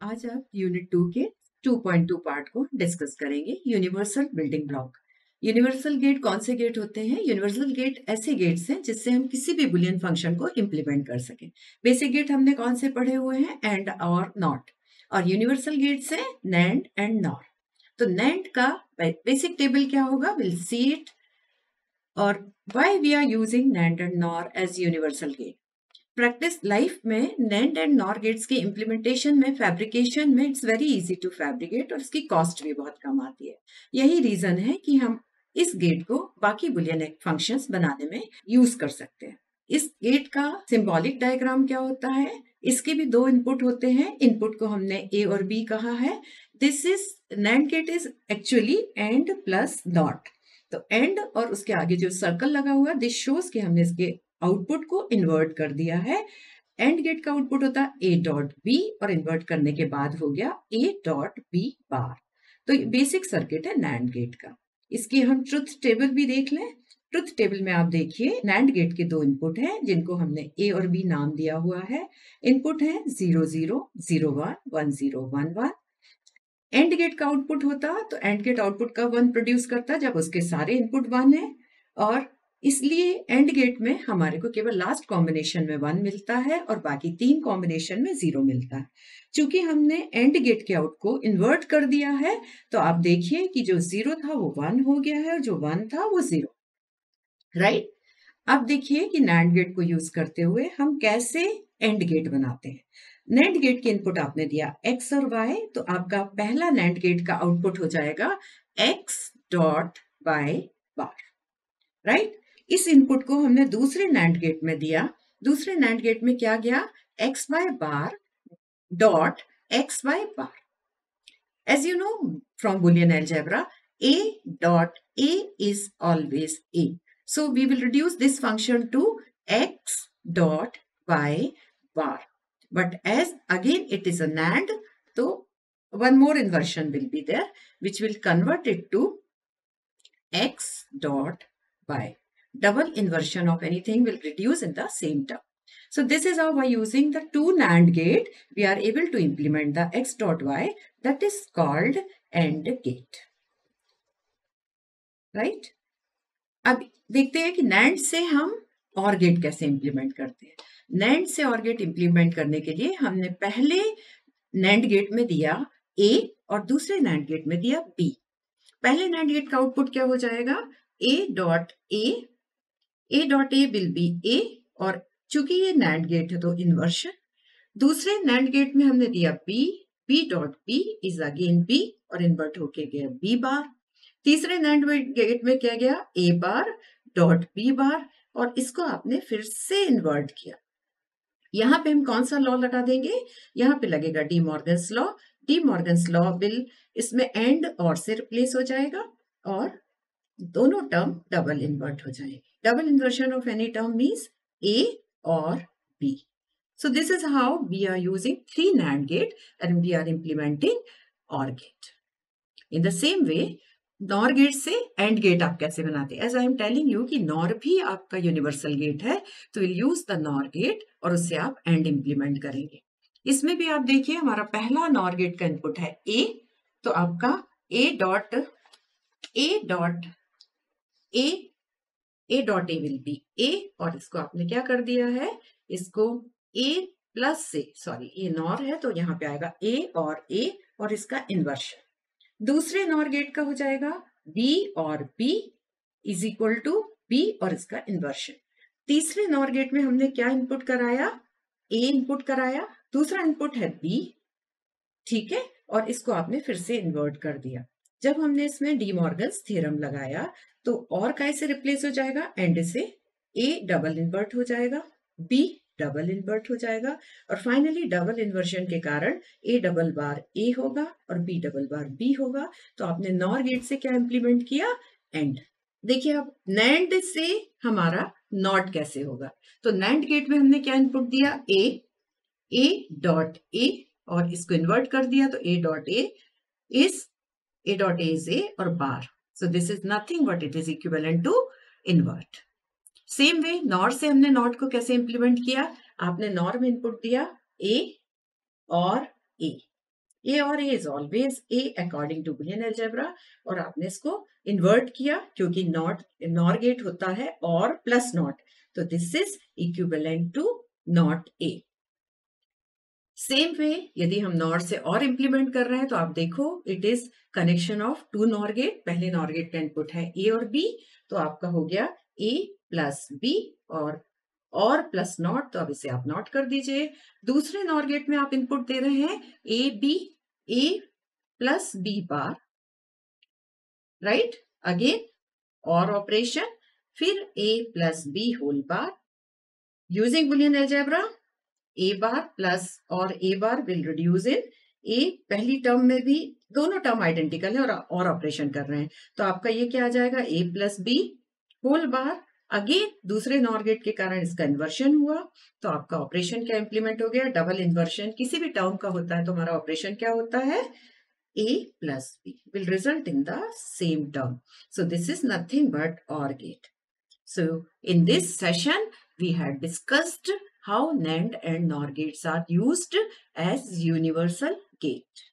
आज आप यूनिट 2 के 2.2 पार्ट को डिस्कस करेंगे। Universal building block. Universal gate कौन से गेट होते हैं? यूनिवर्सल गेट ऐसे गेट्स हैं जिससे हम किसी भी बुलियन फंक्शन को इंप्लीमेंट कर सकें। बेसिक गेट हमने कौन से पढ़े हुए हैं? And OR NOT. और यूनिवर्सल गेट्स हैं नैंड एंड नॉर। तो नैंड का बेसिक टेबल क्या होगा? Will see it. और why we are using NAND and NOR as universal gate? Practice life में नैंड एंड नॉर गेट्स के इम्प्लीमेंटेशन में, फैब्रिकेशन में it's very easy to fabricate और इसकी कॉस्ट भी बहुत कम आती है। यही रीजन है कि हम इस गेट को बाकी बुलियन फंक्शंस बनाने में यूज कर सकते हैं। इस गेट का सिंबॉलिक डायग्राम क्या होता है? इसके भी दो इनपुट होते हैं। इनपुट को हमने ए और बी कहा है। This is NAND gate is actually AND plus NOT. तो एंड और उसके आगे जो सर्कल लगा हुआ है, दिस शोज कि हमने इसके आउटपुट को इन्वर्ट कर दिया है। एंड गेट का आउटपुट होता है ए डॉट बी और इन्वर्ट करने के बाद हो गया ए डॉट बी बार। तो ये बेसिक सर्किट है नैंड गेट का। इसकी हम ट्रुथ टेबल भी देख लें। ट्रुथ टेबल में आप देखिए नैंड गेट के दो इनपुट हैं जिनको हमने ए और बी नाम दिया हुआ है। इनपुट है 0 0 0 1 1 0 1 1। एंड गेट का आउटपुट होता तो एंड गेट आउटपुट का 1 प्रोड्यूस करता जब उसके सारे इनपुट 1 है, और इसलिए एंड गेट में हमारे को केवल लास्ट कॉम्बिनेशन में 1 मिलता है और बाकी 3 कॉम्बिनेशन में 0 मिलता है। चूंकि हमने एंड गेट के आउट को इन्वर्ट कर दिया है तो आप देखिए कि जो 0 था वो 1 हो गया है और जो 1 था वो 0। राइट। अब देखिए कि नैंड गेट को यूज करते हुए हम कैसे एंड गेट बनाते हैं। नैंड गेट के इनपुट आपने दिया x और y, तो आपका पहला नैंड गेट का आउटपुट हो जाएगा x डॉट y बार। राइट। इस इनपुट को हमने दूसरे नैंड गेट में दिया। दूसरे नैंड गेट में क्या गया? xy bar dot xy bar. As you know from Boolean algebra, a dot a is always a. So we will reduce this function to x dot y bar. But as again it is a NAND, so one more inversion will be there, which will convert it to x dot y. Double inversion of anything will reduce in the same term. So this is how, by using the two NAND gate, we are able to implement the x dot y, that is called AND gate. Right? अब देखते हैं कि NAND से हम OR gate कैसे implement करते हैं। NAND से OR गेट इंप्लीमेंट करने के लिए हमने पहले NAND गेट में दिया A और दूसरे NAND गेट में दिया B। पहले NAND गेट का आउटपुट क्या हो जाएगा? A dot A will be A, और चूंकि ये NAND गेट है तो इन्वर्शन। दूसरे NAND गेट में हमने दिया B dot B is again B और इन्वर्ट होके गया B बार। तीसरे NAND गेट में क्या गया? A बार डॉट B बार, और इसको आपने फिर से इन्वर्ट किया। यहाँ पे हम कौन सा लॉ लगा देंगे? यहाँ पे लगेगा D Morgan's law. D Morgan's law will इसमें एंड और से रिप्लेस हो जाएगा और दोनों टर्म डबल इन्वर्ट हो जाएंगे। Double inversion of any term means A और B. So this is how we are using 3 NAND gate and we are implementing OR gate. In the same way, NOR gate से AND gate आप कैसे बनाते हैं? As I am telling you कि NOR भी आपका universal gate है, तो we'll use the NOR gate और उससे आप AND इंप्लीमेंट करेंगे। इसमें भी आप देखिए हमारा पहला NOR गेट का इनपुट है A, तो आपका A dot A will be A, और इसको आपने क्या कर दिया है? इसको A प्लस से, सॉरी ये NOR है तो यहाँ पे आएगा A और इसका इन्वर्शन। दूसरे NOR गेट का हो जाएगा B और B is equal to B और इसका इन्वर्शन। तीसरे NOR गेट में हमने क्या इनपुट कराया? A इनपुट कराया, दूसरा इनपुट है B, ठीक है, और इसको आपने फिर से इन्वर्ट कर दिया। जब हमने इसमें डी मॉर्गन्स थ्योरम लगाया तो और कैसे रिप्लेस हो जाएगा? एंड से A डबल इन्वर्ट हो जाएगा, B डबल इन्वर्ट हो जाएगा, और फाइनली डबल इन्वर्शन के कारण A डबल बार A होगा और B डबल बार B होगा। तो आपने NOR गेट से क्या इंप्लीमेंट किया? एंड। देखिए अब NAND से हमारा नॉट कैसे होगा? तो NAND गेट में हमने क्या इनपुट दिया? A डॉट A और इसको इन्वर्ट कर दिया तो A dot A is A और bar. So this is nothing but it is equivalent to invert. Same way NOR से हमने नॉट को कैसे इंप्लीमेंट किया? आपने NOR में इनपुट दिया A और A, ए और A is always A according to Boolean algebra, और आपने इसको इन्वर्ट किया क्योंकि नॉर गेट होता है और प्लस नॉट, तो this is equivalent to NOT A. Same way यदि हम नॉर से और इंप्लीमेंट कर रहे हैं तो आप देखो it is connection of two NOR gate. पहले नॉर गेट का इनपुट है ए और बी, तो आपका हो गया ए प्लस बी और प्लस नॉट, तो अब इसे आप नॉट कर दीजिए। दूसरे नॉर गेट में आप इनपुट दे रहे हैं A plus B bar, right, again OR operation, फिर A plus B whole bar using Boolean algebra. A bar plus और A bar will reduce in ए, पहली टर्म में भी दोनों टर्म आइडेंटिकल है और ऑपरेशन कर रहे हैं, तो आपका ये क्या आ जाएगा A plus B whole bar. Again दूसरे नॉर गेट के कारण इसका इन्वर्शन हुआ, तो आपका ऑपरेशन क्या इंप्लीमेंट हो गया, डबल इन्वर्शन किसी भी टर्म का होता है तो हमारा ऑपरेशन क्या होता है, a plus b will result in the same term. So this is nothing but OR gate. So in this session we had discussed how NAND and NOR gates are used as universal gate.